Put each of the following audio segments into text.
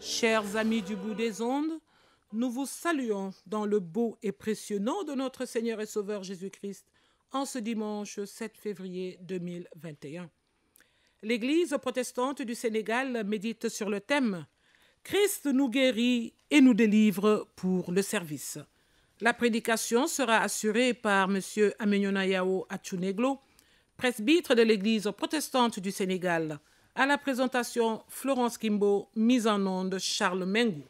Chers amis du bout des ondes, nous vous saluons dans le beau et précieux nom de notre Seigneur et Sauveur Jésus-Christ en ce dimanche 7 février 2021. L'Église protestante du Sénégal médite sur le thème « Christ nous guérit et nous délivre pour le service ». La prédication sera assurée par M. Amenyonayao Achuneglo, presbytre de l'Église protestante du Sénégal. À la présentation, Florence Kimbo, mise en onde Charles Mengou.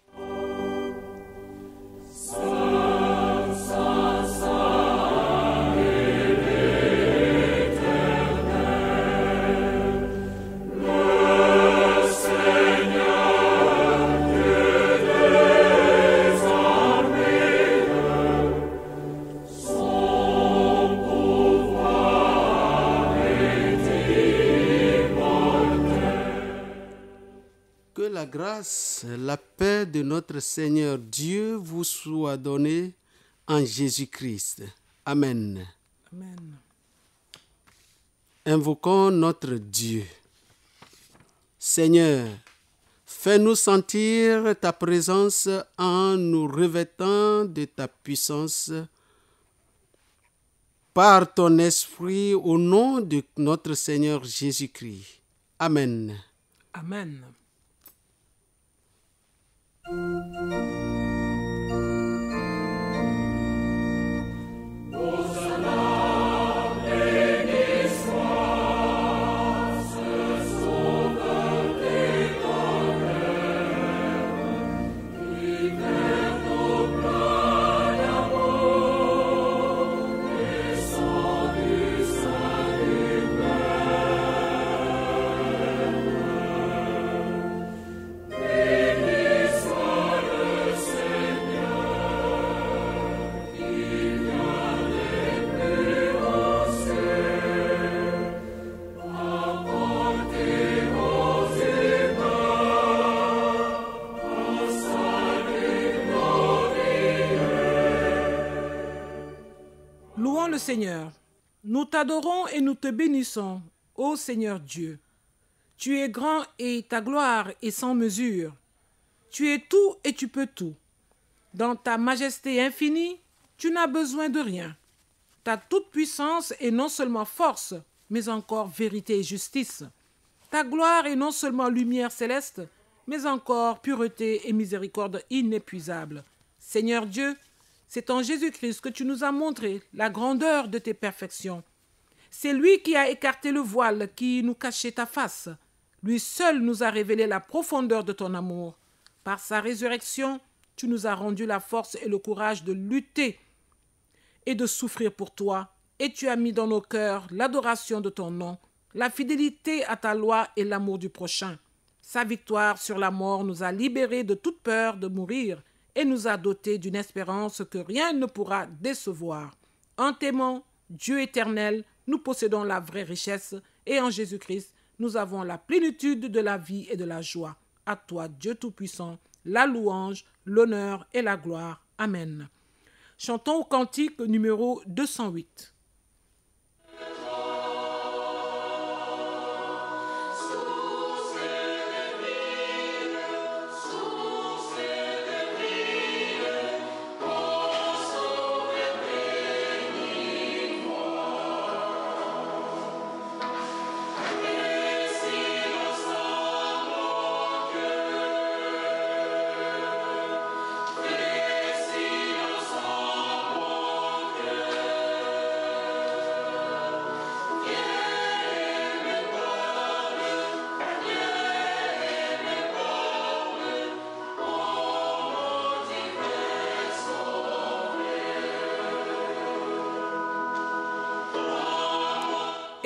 La grâce, la paix de notre Seigneur Dieu vous soit donnée en Jésus-Christ. Amen. Amen. Invoquons notre Dieu. Seigneur, fais-nous sentir ta présence en nous revêtant de ta puissance par ton esprit au nom de notre Seigneur Jésus-Christ. Amen. Amen. Louons le Seigneur. Nous t'adorons et nous te bénissons, ô Seigneur Dieu. Tu es grand et ta gloire est sans mesure. Tu es tout et tu peux tout. Dans ta majesté infinie, tu n'as besoin de rien. Ta toute-puissance est non seulement force, mais encore vérité et justice. Ta gloire est non seulement lumière céleste, mais encore pureté et miséricorde inépuisable. Seigneur Dieu, c'est en Jésus-Christ que tu nous as montré la grandeur de tes perfections. C'est lui qui a écarté le voile qui nous cachait ta face. Lui seul nous a révélé la profondeur de ton amour. Par sa résurrection, tu nous as rendu la force et le courage de lutter et de souffrir pour toi. Et tu as mis dans nos cœurs l'adoration de ton nom, la fidélité à ta loi et l'amour du prochain. Sa victoire sur la mort nous a libérés de toute peur de mourir et nous a dotés d'une espérance que rien ne pourra décevoir. En t'aimant, Dieu éternel, nous possédons la vraie richesse et en Jésus-Christ, nous avons la plénitude de la vie et de la joie. À toi, Dieu Tout-Puissant, la louange, l'honneur et la gloire. Amen. Chantons au cantique numéro 208.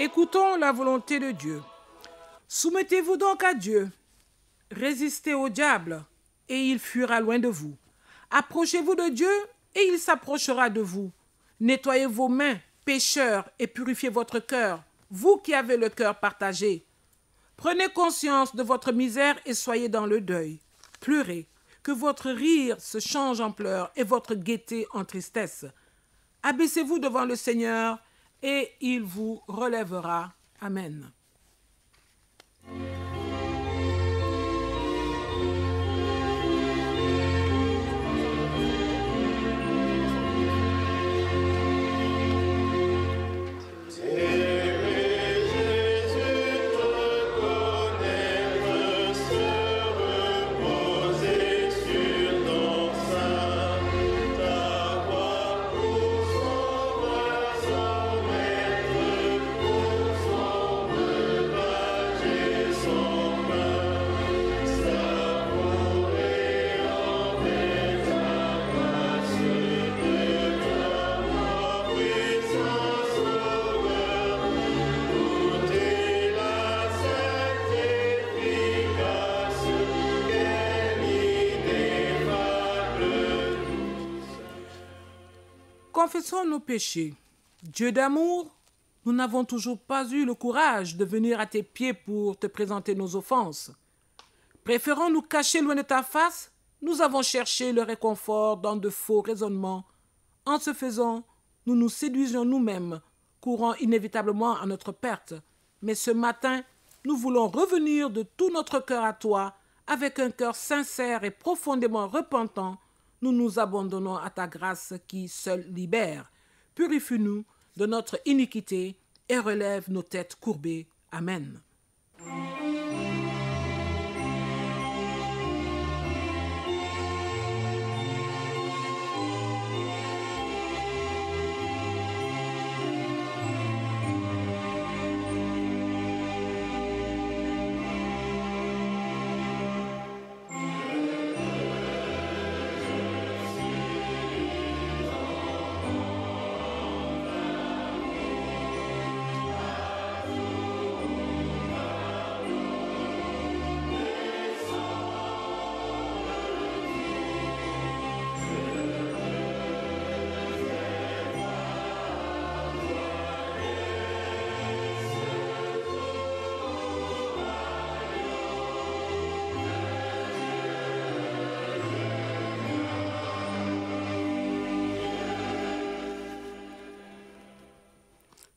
Écoutons la volonté de Dieu. Soumettez-vous donc à Dieu. Résistez au diable, et il fuira loin de vous. Approchez-vous de Dieu, et il s'approchera de vous. Nettoyez vos mains, pécheurs, et purifiez votre cœur, vous qui avez le cœur partagé. Prenez conscience de votre misère et soyez dans le deuil. Pleurez, que votre rire se change en pleurs et votre gaieté en tristesse. Abaissez-vous devant le Seigneur et il vous relèvera. Amen. confessons nos péchés. Dieu d'amour, nous n'avons toujours pas eu le courage de venir à tes pieds pour te présenter nos offenses. Préférant nous cacher loin de ta face, nous avons cherché le réconfort dans de faux raisonnements. En ce faisant, nous nous séduisions nous-mêmes, courant inévitablement à notre perte. Mais ce matin, nous voulons revenir de tout notre cœur à toi, avec un cœur sincère et profondément repentant. Nous nous abandonnons à ta grâce qui seule libère. Purifie-nous de notre iniquité et relève nos têtes courbées. Amen.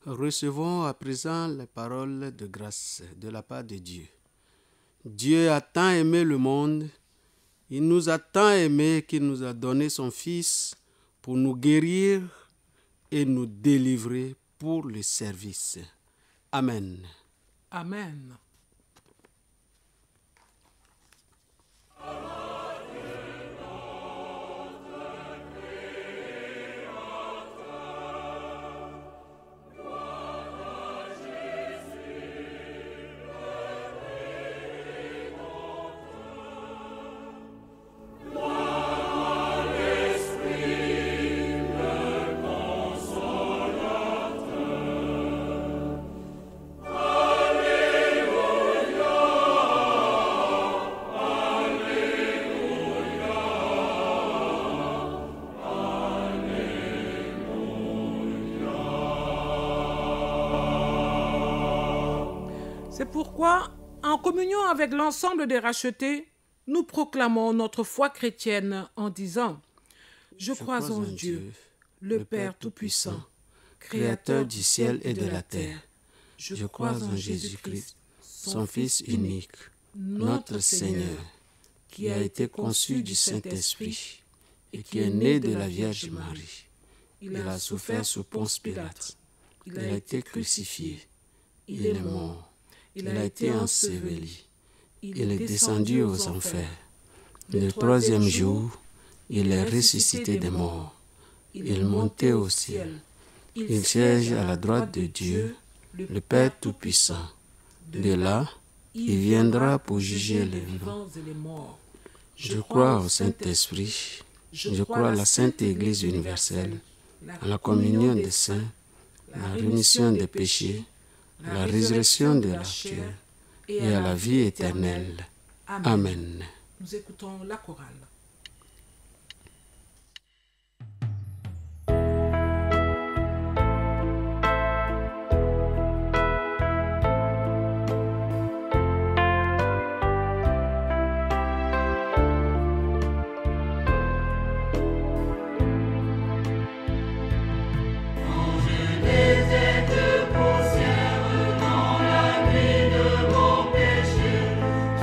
Recevons à présent les paroles de grâce de la part de Dieu. Dieu a tant aimé le monde, il nous a tant aimé qu'il nous a donné son Fils pour nous guérir et nous délivrer pour le service. Amen. Amen. C'est pourquoi, en communion avec l'ensemble des rachetés, nous proclamons notre foi chrétienne en disant « Je crois en Dieu, le Père Tout-Puissant, Créateur du ciel et de la terre. Je crois en Jésus-Christ, son Fils unique, notre Seigneur, qui a été conçu du Saint-Esprit et qui est né de la Vierge Marie. Il a souffert sous Ponce Pilate. Il a été crucifié. Il est mort. Il a été enseveli. Il est descendu aux enfers. Le troisième jour, il est ressuscité des morts. Il est monté au ciel. Il siège à la droite de Dieu, le Père Tout-Puissant. De là, il viendra pour juger les vivants et les morts. Je crois au Saint-Esprit. Je crois à la Sainte Église universelle, à la communion des saints, la rémission des péchés, la résurrection de la chair et à la vie éternelle. Amen. Nous écoutons la chorale.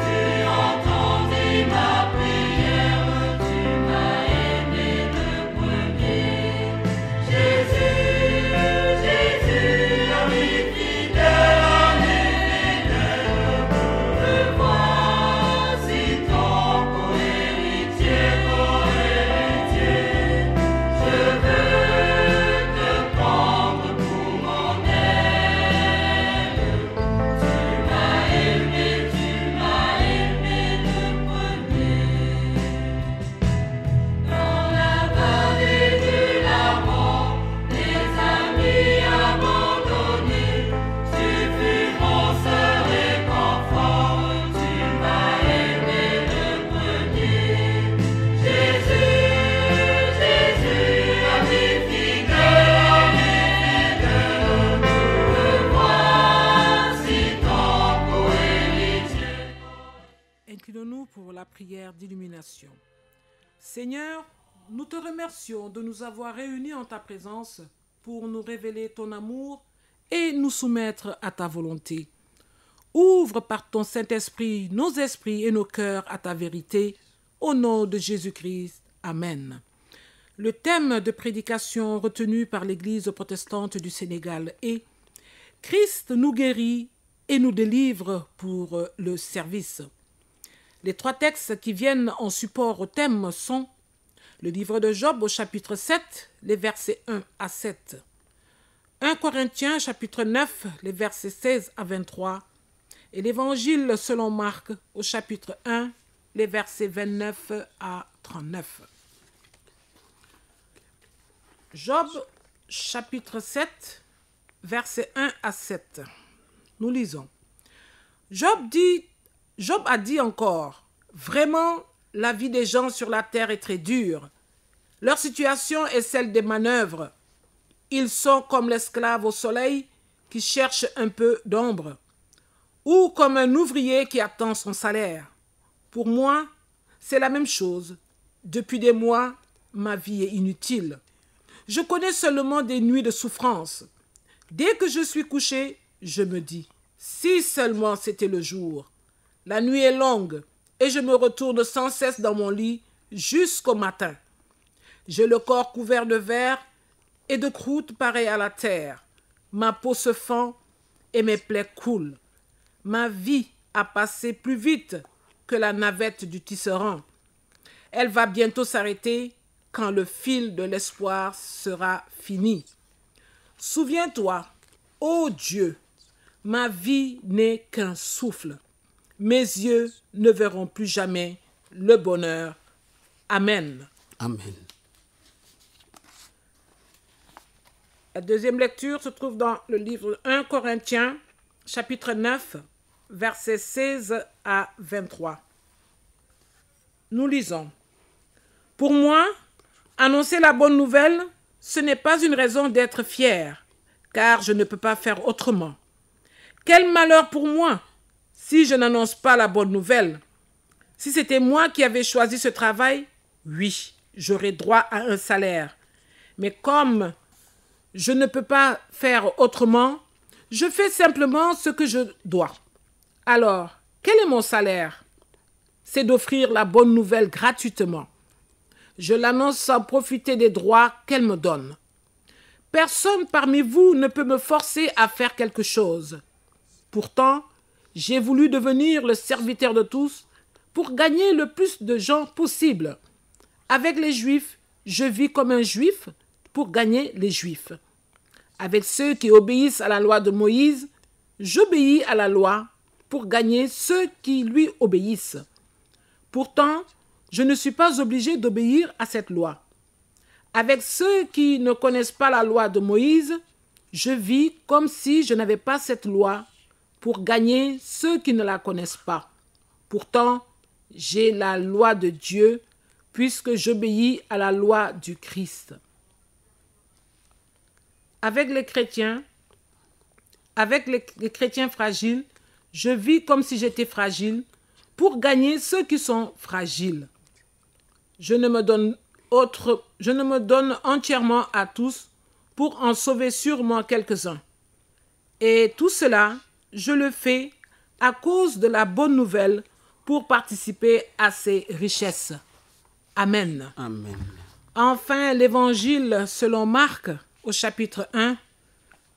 Tu entendis ma prière. méditation. Seigneur, nous te remercions de nous avoir réunis en ta présence pour nous révéler ton amour et nous soumettre à ta volonté. Ouvre par ton Saint-Esprit nos esprits et nos cœurs à ta vérité. Au nom de Jésus-Christ. Amen. Le thème de prédication retenu par l'Église protestante du Sénégal est « Christ nous guérit et nous délivre pour le service ». Les 3 textes qui viennent en support au thème sont le livre de Job au chapitre 7, les versets 1 à 7. 1 Corinthiens chapitre 9, les versets 16 à 23. Et l'Évangile selon Marc au chapitre 1, les versets 29 à 39. Job chapitre 7, versets 1 à 7. Nous lisons. Job a dit encore, « Vraiment, la vie des gens sur la terre est très dure. Leur situation est celle des manœuvres. Ils sont comme l'esclave au soleil qui cherche un peu d'ombre, ou comme un ouvrier qui attend son salaire. Pour moi, c'est la même chose. Depuis des mois, ma vie est inutile. Je connais seulement des nuits de souffrance. Dès que je suis couché, je me dis, si seulement c'était le jour. La nuit est longue et je me retourne sans cesse dans mon lit jusqu'au matin. J'ai le corps couvert de verre et de croûte pareille à la terre. Ma peau se fend et mes plaies coulent. Ma vie a passé plus vite que la navette du tisserand. Elle va bientôt s'arrêter quand le fil de l'espoir sera fini. Souviens-toi, ô Dieu, ma vie n'est qu'un souffle. Mes yeux ne verront plus jamais le bonheur. Amen. Amen. La deuxième lecture se trouve dans le livre 1 Corinthiens, chapitre 9, versets 16 à 23. Nous lisons. Pour moi, annoncer la bonne nouvelle, ce n'est pas une raison d'être fier, car je ne peux pas faire autrement. Quel malheur pour moi si je n'annonce pas la bonne nouvelle. Si c'était moi qui avais choisi ce travail, oui, j'aurais droit à un salaire. Mais comme je ne peux pas faire autrement, je fais simplement ce que je dois. Alors, quel est mon salaire? C'est d'offrir la bonne nouvelle gratuitement. Je l'annonce sans profiter des droits qu'elle me donne. Personne parmi vous ne peut me forcer à faire quelque chose. Pourtant, j'ai voulu devenir le serviteur de tous pour gagner le plus de gens possible. Avec les Juifs, je vis comme un Juif pour gagner les Juifs. Avec ceux qui obéissent à la loi de Moïse, j'obéis à la loi pour gagner ceux qui lui obéissent. Pourtant, je ne suis pas obligé d'obéir à cette loi. Avec ceux qui ne connaissent pas la loi de Moïse, je vis comme si je n'avais pas cette loi pour gagner ceux qui ne la connaissent pas. Pourtant, j'ai la loi de Dieu puisque j'obéis à la loi du Christ. Avec les chrétiens fragiles, je vis comme si j'étais fragile pour gagner ceux qui sont fragiles. Je ne me donne entièrement à tous pour en sauver sûrement quelques-uns. Et tout cela, je le fais à cause de la bonne nouvelle pour participer à ses richesses. Amen. Amen. Enfin, l'Évangile selon Marc au chapitre 1,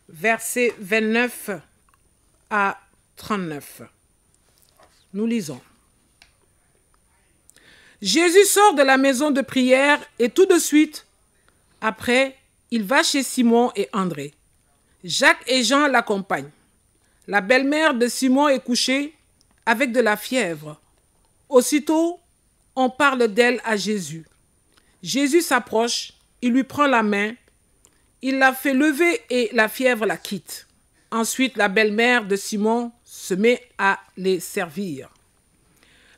versets 29 à 39. Nous lisons. Jésus sort de la maison de prière et tout de suite, après, il va chez Simon et André. Jacques et Jean l'accompagnent. La belle-mère de Simon est couchée avec de la fièvre. Aussitôt, on parle d'elle à Jésus. Jésus s'approche, il lui prend la main, il la fait lever et la fièvre la quitte. Ensuite, la belle-mère de Simon se met à les servir.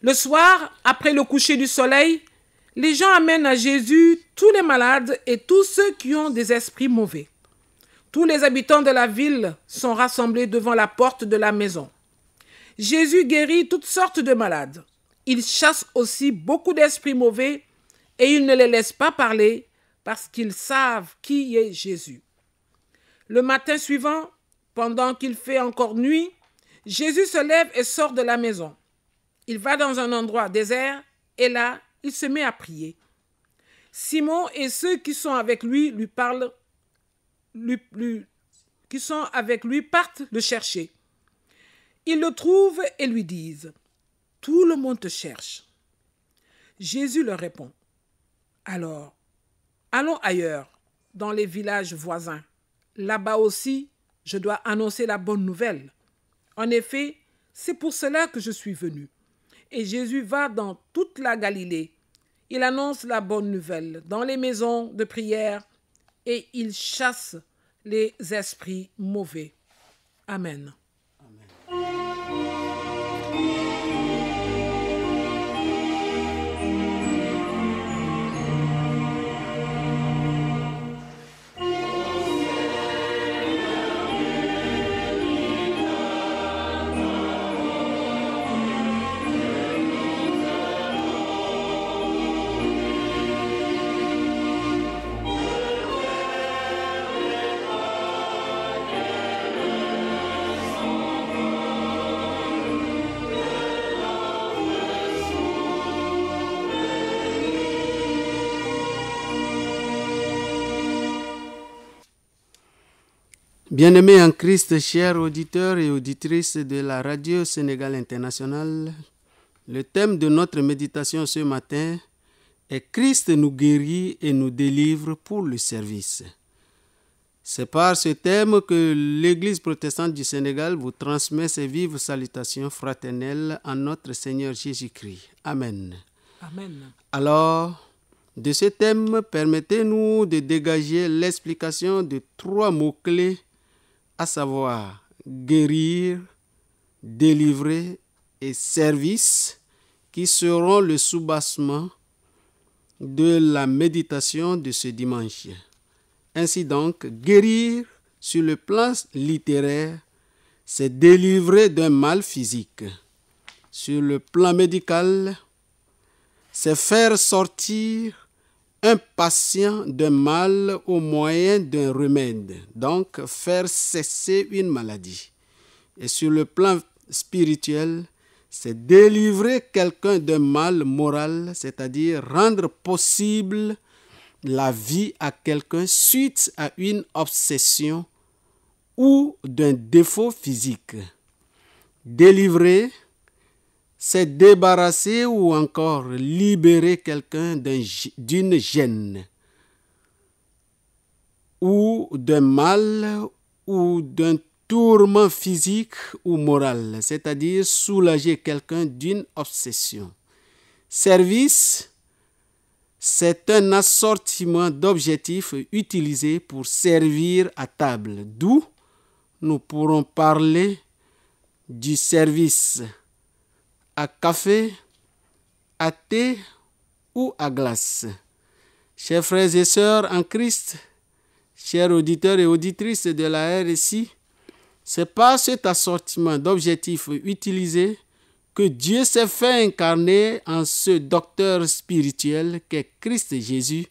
Le soir, après le coucher du soleil, les gens amènent à Jésus tous les malades et tous ceux qui ont des esprits mauvais. Tous les habitants de la ville sont rassemblés devant la porte de la maison. Jésus guérit toutes sortes de malades. Il chasse aussi beaucoup d'esprits mauvais et il ne les laisse pas parler parce qu'ils savent qui est Jésus. Le matin suivant, pendant qu'il fait encore nuit, Jésus se lève et sort de la maison. Il va dans un endroit désert et là, il se met à prier. Simon et ceux qui sont avec lui partent le chercher. Ils le trouvent et lui disent « Tout le monde te cherche. » Jésus leur répond « Alors, allons ailleurs, dans les villages voisins. Là-bas aussi, je dois annoncer la bonne nouvelle. En effet, c'est pour cela que je suis venu. » Et Jésus va dans toute la Galilée. Il annonce la bonne nouvelle dans les maisons de prière et il chasse les esprits mauvais. Amen. Bien-aimés en Christ, chers auditeurs et auditrices de la Radio Sénégal Internationale, le thème de notre méditation ce matin est « Christ nous guérit et nous délivre pour le service ». C'est par ce thème que l'Église protestante du Sénégal vous transmet ses vives salutations fraternelles en notre Seigneur Jésus-Christ. Amen. Amen. Alors, de ce thème, permettez-nous de dégager l'explication de 3 mots-clés, à savoir guérir, délivrer et service, qui seront le soubassement de la méditation de ce dimanche. Ainsi donc, guérir sur le plan littéraire, c'est délivrer d'un mal physique. Sur le plan médical, c'est faire sortir un patient d'un mal au moyen d'un remède, donc faire cesser une maladie. Et sur le plan spirituel, c'est délivrer quelqu'un d'un mal moral, c'est-à-dire rendre possible la vie à quelqu'un suite à une obsession ou d'un défaut physique. Délivrer, c'est débarrasser ou encore libérer quelqu'un d'une gêne ou d'un mal ou d'un tourment physique ou moral, c'est-à-dire soulager quelqu'un d'une obsession. Service, c'est un assortiment d'objectifs utilisés pour servir à table, d'où nous pourrons parler du service à café, à thé ou à glace. Chers frères et sœurs en Christ, chers auditeurs et auditrices de la RSI, c'est par cet assortiment d'objectifs utilisés que Dieu s'est fait incarner en ce docteur spirituel qu'est Christ Jésus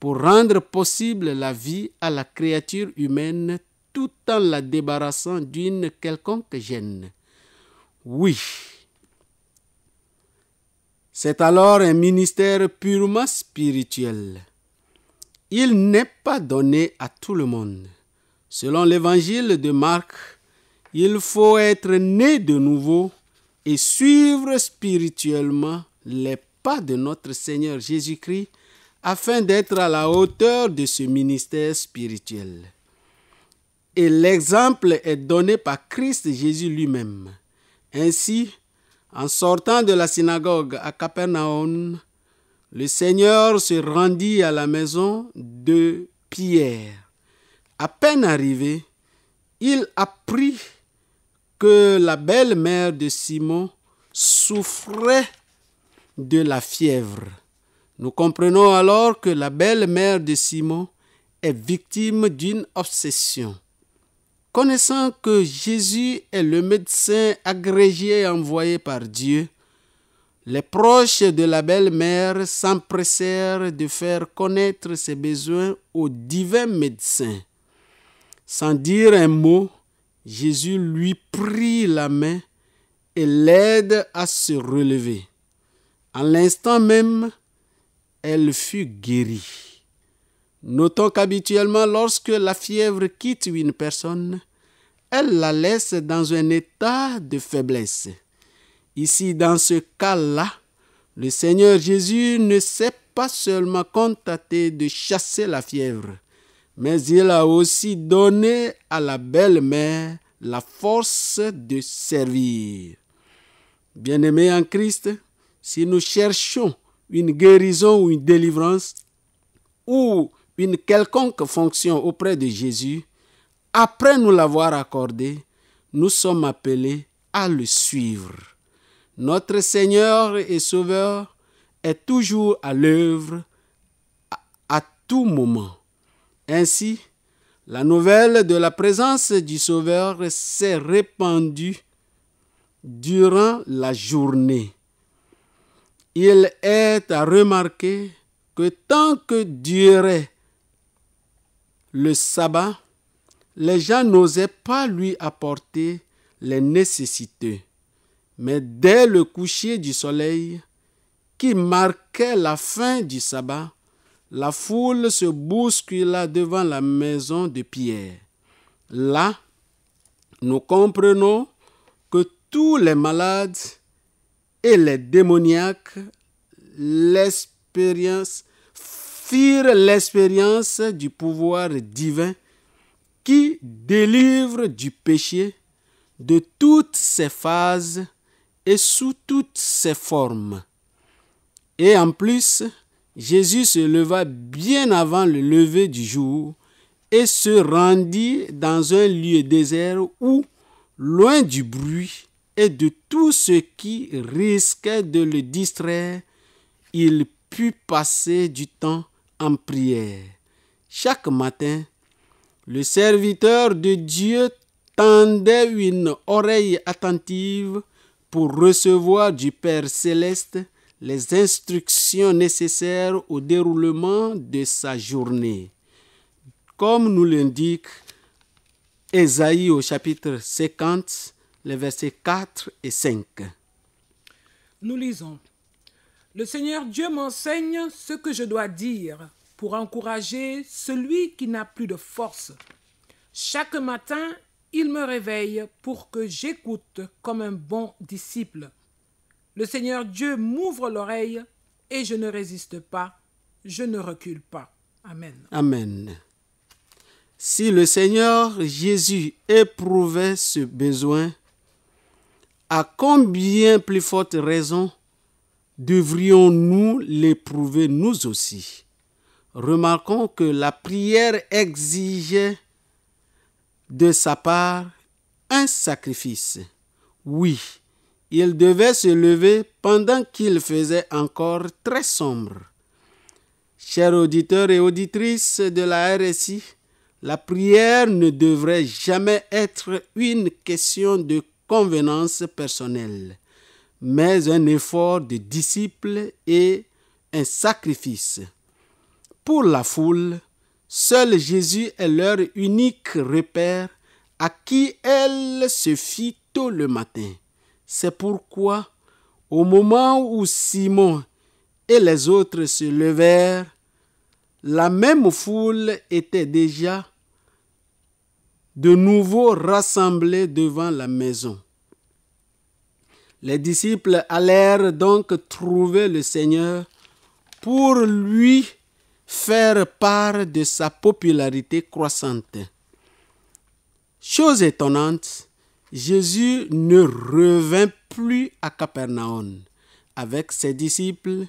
pour rendre possible la vie à la créature humaine tout en la débarrassant d'une quelconque gêne. Oui, c'est alors un ministère purement spirituel. Il n'est pas donné à tout le monde. Selon l'évangile de Marc, il faut être né de nouveau et suivre spirituellement les pas de notre Seigneur Jésus-Christ afin d'être à la hauteur de ce ministère spirituel. Et l'exemple est donné par Christ Jésus lui-même. Ainsi, en sortant de la synagogue à Capernaum, le Seigneur se rendit à la maison de Pierre. À peine arrivé, il apprit que la belle-mère de Simon souffrait de la fièvre. Nous comprenons alors que la belle-mère de Simon est victime d'une obsession. Connaissant que Jésus est le médecin agrégé envoyé par Dieu, Les proches de la belle-mère s'empressèrent de faire connaître ses besoins au divin médecin. Sans dire un mot, Jésus lui prit la main et l'aide à se relever. En l'instant même, elle fut guérie. Notons qu'habituellement, lorsque la fièvre quitte une personne, elle la laisse dans un état de faiblesse. Ici, dans ce cas-là, le Seigneur Jésus ne s'est pas seulement contenté de chasser la fièvre, mais il a aussi donné à la belle-mère la force de servir. Bien-aimés en Christ, si nous cherchons une guérison ou une délivrance ou une quelconque fonction auprès de Jésus, après nous l'avoir accordé, nous sommes appelés à le suivre. Notre Seigneur et Sauveur est toujours à l'œuvre à tout moment. Ainsi, la nouvelle de la présence du Sauveur s'est répandue durant la journée. Il est à remarquer que tant que durait le sabbat, les gens n'osaient pas lui apporter les nécessités. Mais dès le coucher du soleil, qui marquait la fin du sabbat, la foule se bouscula devant la maison de Pierre. Là, nous comprenons que tous les malades et les démoniaques firent l'expérience du pouvoir divin qui délivre du péché de toutes ses phases et sous toutes ses formes. Et en plus, Jésus se leva bien avant le lever du jour et se rendit dans un lieu désert où, loin du bruit et de tout ce qui risquait de le distraire, il put passer du temps en prière. Chaque matin, le serviteur de Dieu tendait une oreille attentive pour recevoir du Père céleste les instructions nécessaires au déroulement de sa journée. Comme nous l'indique Ésaïe au chapitre 50, les versets 4 et 5. Nous lisons. Le Seigneur Dieu m'enseigne ce que je dois dire pour encourager celui qui n'a plus de force. Chaque matin, il me réveille pour que j'écoute comme un bon disciple. Le Seigneur Dieu m'ouvre l'oreille et je ne résiste pas, je ne recule pas. Amen. Amen. Si le Seigneur Jésus éprouvait ce besoin, à combien plus forte raison devrions-nous l'éprouver nous aussi? Remarquons que la prière exigeait de sa part un sacrifice. Oui, il devait se lever pendant qu'il faisait encore très sombre. Chers auditeurs et auditrices de la RSI, la prière ne devrait jamais être une question de convenance personnelle, mais un effort de disciple et un sacrifice. Pour la foule, seul Jésus est leur unique repère à qui elle se fie tôt le matin. C'est pourquoi, au moment où Simon et les autres se levèrent, la même foule était déjà de nouveau rassemblée devant la maison. Les disciples allèrent donc trouver le Seigneur pour lui faire part de sa popularité croissante. Chose étonnante, Jésus ne revint plus à Capernaum. Avec ses disciples,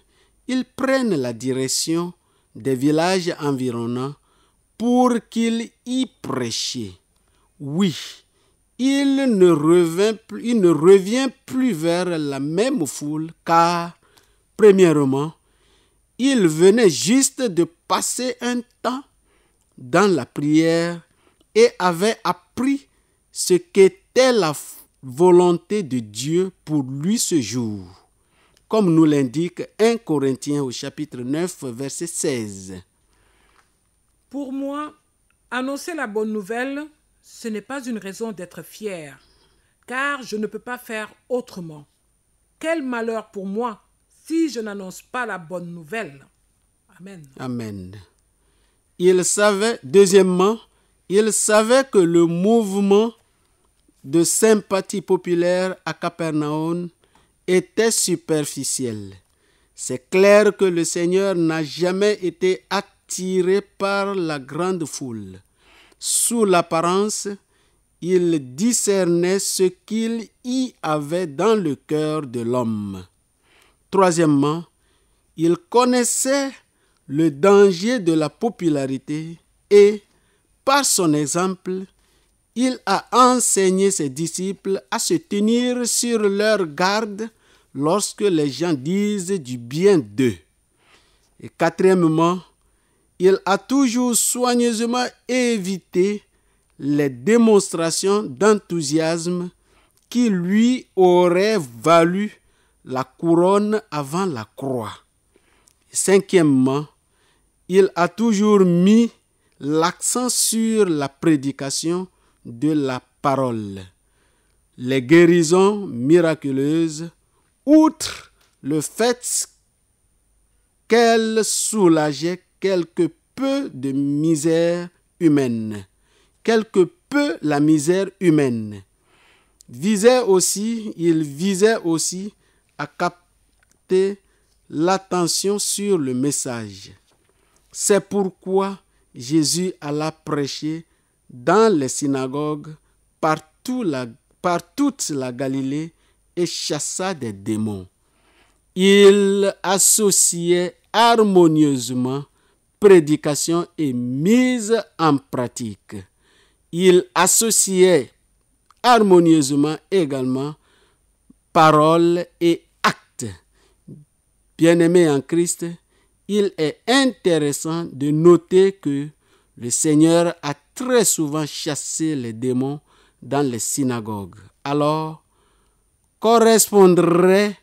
ils prennent la direction des villages environnants pour qu'ils y prêchent. Oui, il ne revient plus vers la même foule car, premièrement, il venait juste de passer un temps dans la prière et avait appris ce qu'était la volonté de Dieu pour lui ce jour. comme nous l'indique 1 Corinthiens au chapitre 9, verset 16. Pour moi, annoncer la bonne nouvelle, ce n'est pas une raison d'être fier, car je ne peux pas faire autrement. Quel malheur pour moi si je n'annonce pas la bonne nouvelle. Amen. Amen. Deuxièmement, il savait que le mouvement de sympathie populaire à Capernaum était superficiel. C'est clair que le Seigneur n'a jamais été attiré par la grande foule. Sous l'apparence, il discernait ce qu'il y avait dans le cœur de l'homme. Troisièmement, il connaissait le danger de la popularité et, par son exemple, il a enseigné ses disciples à se tenir sur leur garde lorsque les gens disent du bien d'eux. Et quatrièmement, il a toujours soigneusement évité les démonstrations d'enthousiasme qui lui auraient valu la couronne avant la croix. Cinquièmement, il a toujours mis l'accent sur la prédication de la parole. Les guérisons miraculeuses, outre le fait qu'elles soulageaient quelque peu la misère humaine, il visait aussi à capter l'attention sur le message. C'est pourquoi Jésus alla prêcher dans les synagogues par toute la Galilée et chassa des démons. Il associait harmonieusement prédication et mise en pratique. Il associait harmonieusement également parole et acte. Bien-aimés en Christ, il est intéressant de noter que le Seigneur a très souvent chassé les démons dans les synagogues. Alors, correspondraient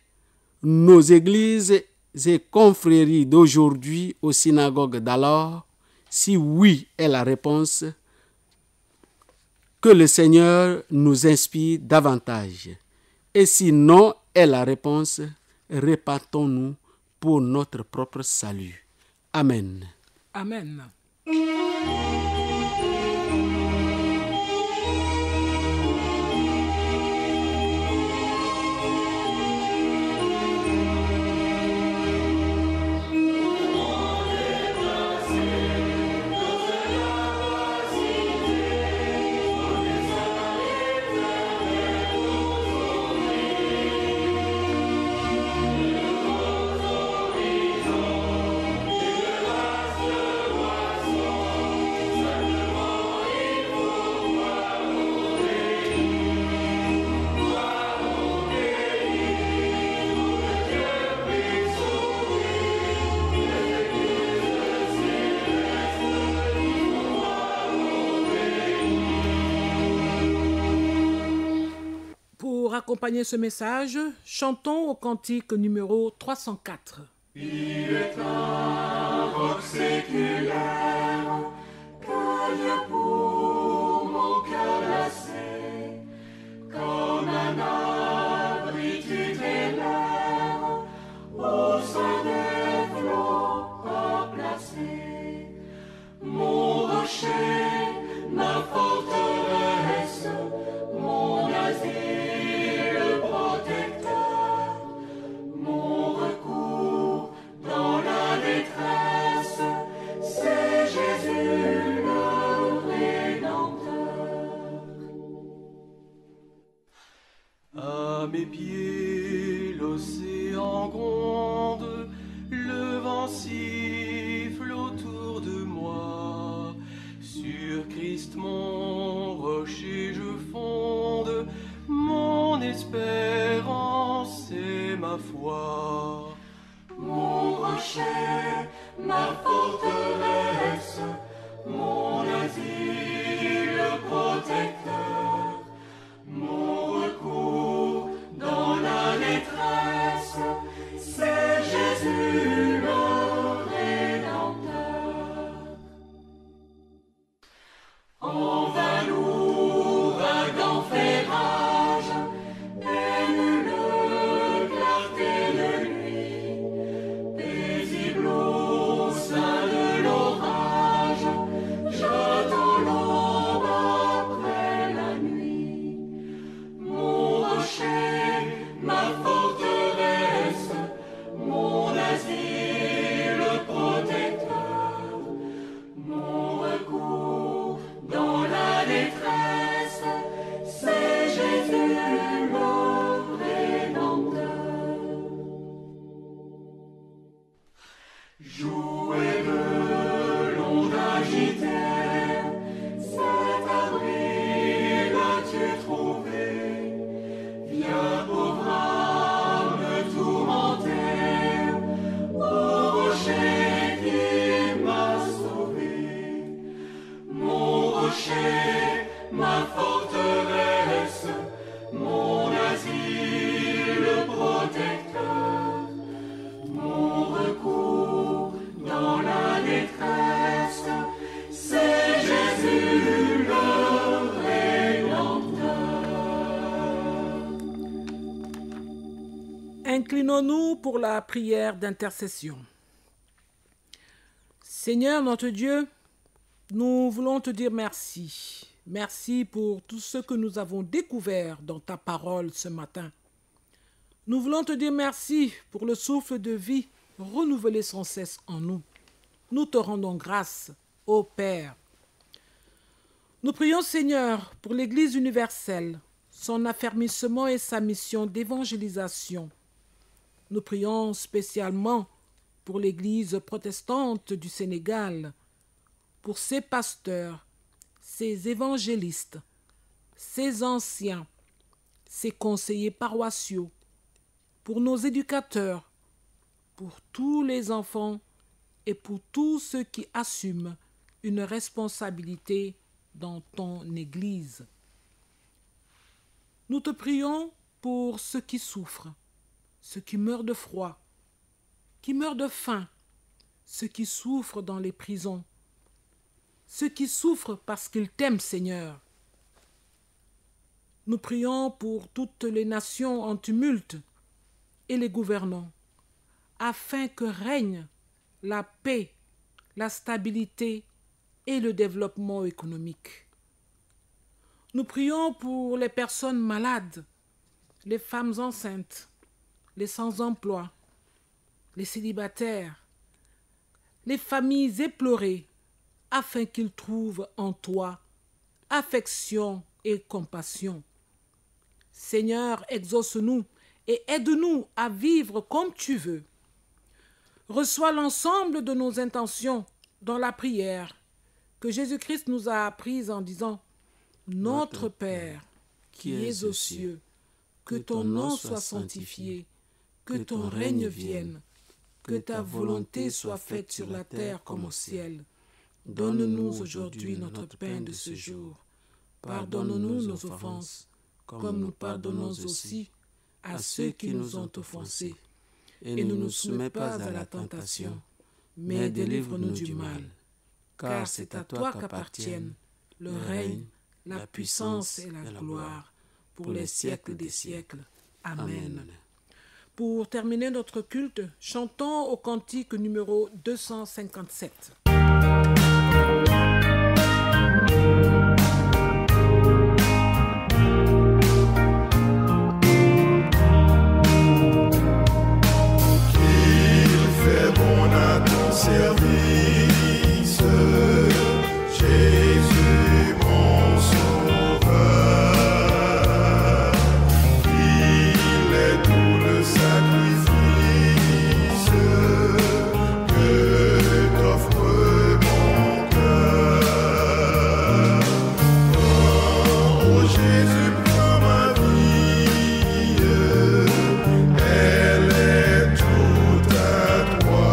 nos églises et confréries d'aujourd'hui aux synagogues d'alors? Si oui est la réponse, que le Seigneur nous inspire davantage. Et si non est la réponse, répandons-nous pour notre propre salut. Amen. Amen. Pour accompagner ce message, chantons au cantique numéro 304. Il est un roc séculaire que Dieu pour mon cœur glacé, comme un abri tutélaire au sein des flots placé. Mon rocher, ma forteresse, mon asile protecteur, mon recours dans la détresse, c'est Jésus le Rédempteur. À mes pieds, l'océan gronde, le vent siffle autour de moi. Sur Christ mon rocher je fonde, mon espérance et ma foi. Mon rocher, ma forteresse, mon asile protecteur, mon recours dans la détresse, Jouez le long d'agiter, cet abri l'as-tu trouvé? Viens pauvre âme tourmentée, au rocher qui m'a sauvé. Mon rocher, ma forteresse, mon asile protecteur, mon recours dans la détresse, c'est Jésus le Rédempteur. Inclinons-nous pour la prière d'intercession. Seigneur notre Dieu, nous voulons te dire merci. Merci pour tout ce que nous avons découvert dans ta parole ce matin. Nous voulons te dire merci pour le souffle de vie renouvelé sans cesse en nous. Nous te rendons grâce, ô Père. Nous prions, Seigneur, pour l'Église universelle, son affermissement et sa mission d'évangélisation. Nous prions spécialement pour l'Église protestante du Sénégal, pour ses pasteurs, ses évangélistes, ses anciens, ses conseillers paroissiaux, pour nos éducateurs, pour tous les enfants et pour tous ceux qui assument une responsabilité dans ton Église. Nous te prions pour ceux qui souffrent, ceux qui meurent de froid, qui meurent de faim, ceux qui souffrent dans les prisons, ceux qui souffrent parce qu'ils t'aiment, Seigneur. Nous prions pour toutes les nations en tumulte et les gouvernants, afin que règne la paix, la stabilité et le développement économique. Nous prions pour les personnes malades, les femmes enceintes, les sans-emploi, les célibataires, les familles éplorées, afin qu'ils trouvent en toi affection et compassion. Seigneur, exauce-nous et aide-nous à vivre comme tu veux. Reçois l'ensemble de nos intentions dans la prière que Jésus-Christ nous a apprises en disant « Notre Père, qui es aux cieux, que ton nom soit sanctifié, que ton règne vienne, que ta volonté soit faite sur la terre comme au ciel. Donne-nous aujourd'hui notre pain de ce jour. Pardonne-nous nos offenses, comme nous pardonnons aussi à ceux qui nous ont offensés. Et ne nous soumets pas à la tentation, mais délivre-nous du mal. Car c'est à toi qu'appartiennent le règne, la puissance et la gloire, pour les siècles des siècles. Amen. Pour terminer notre culte, chantons au cantique numéro 257. Service, Jésus mon sauveur, il est tout le sacrifice que t'offre mon cœur. Oh Jésus, prends ma vie, elle est toute à toi.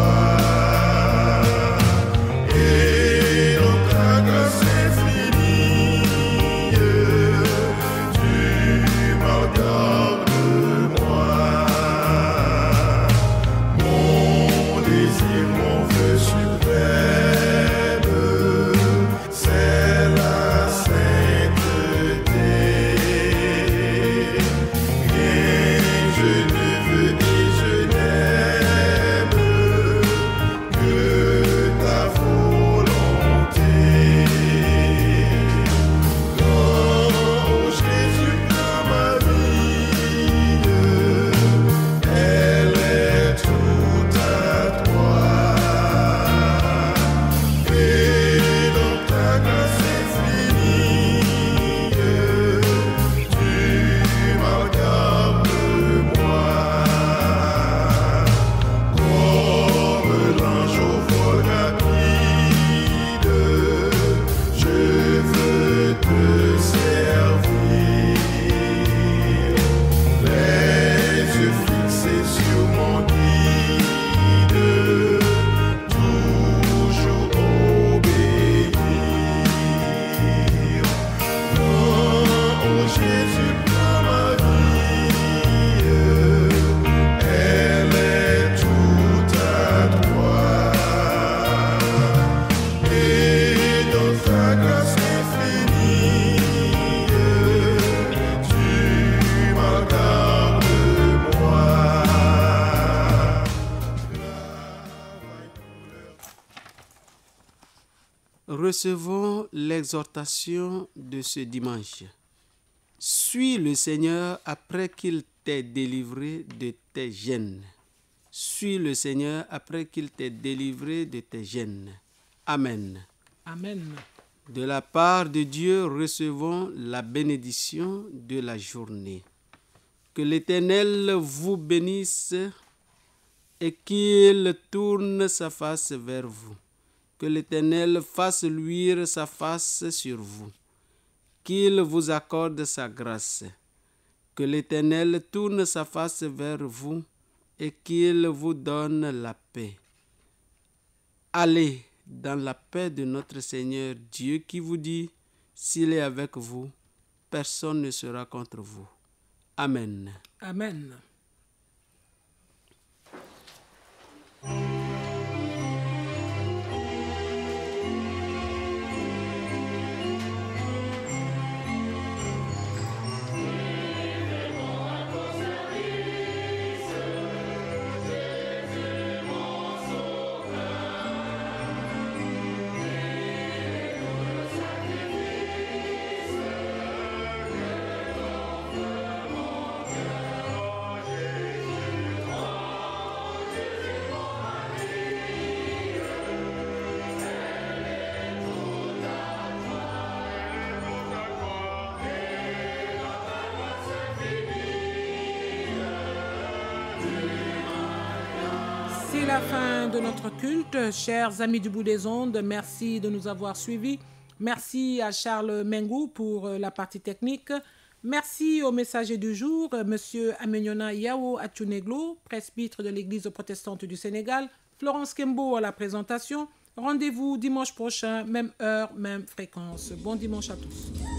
Recevons l'exhortation de ce dimanche. Suis le Seigneur après qu'il t'ait délivré de tes gênes. Suis le Seigneur après qu'il t'ait délivré de tes gênes. Amen. Amen. De la part de Dieu, recevons la bénédiction de la journée. Que l'Éternel vous bénisse et qu'il tourne sa face vers vous. Que l'Éternel fasse luire sa face sur vous. Qu'il vous accorde sa grâce. Que l'Éternel tourne sa face vers vous et qu'il vous donne la paix. Allez dans la paix de notre Seigneur Dieu qui vous dit, s'il est avec vous, personne ne sera contre vous. Amen. Amen. C'est la fin de notre culte. Chers amis du bout des ondes, merci de nous avoir suivis. Merci à Charles Mengou pour la partie technique. Merci au messager du jour, Monsieur Amenyona Yao Achuneglo, presbytre de l'Église protestante du Sénégal. Florence Kembo à la présentation. Rendez-vous dimanche prochain, même heure, même fréquence. Bon dimanche à tous.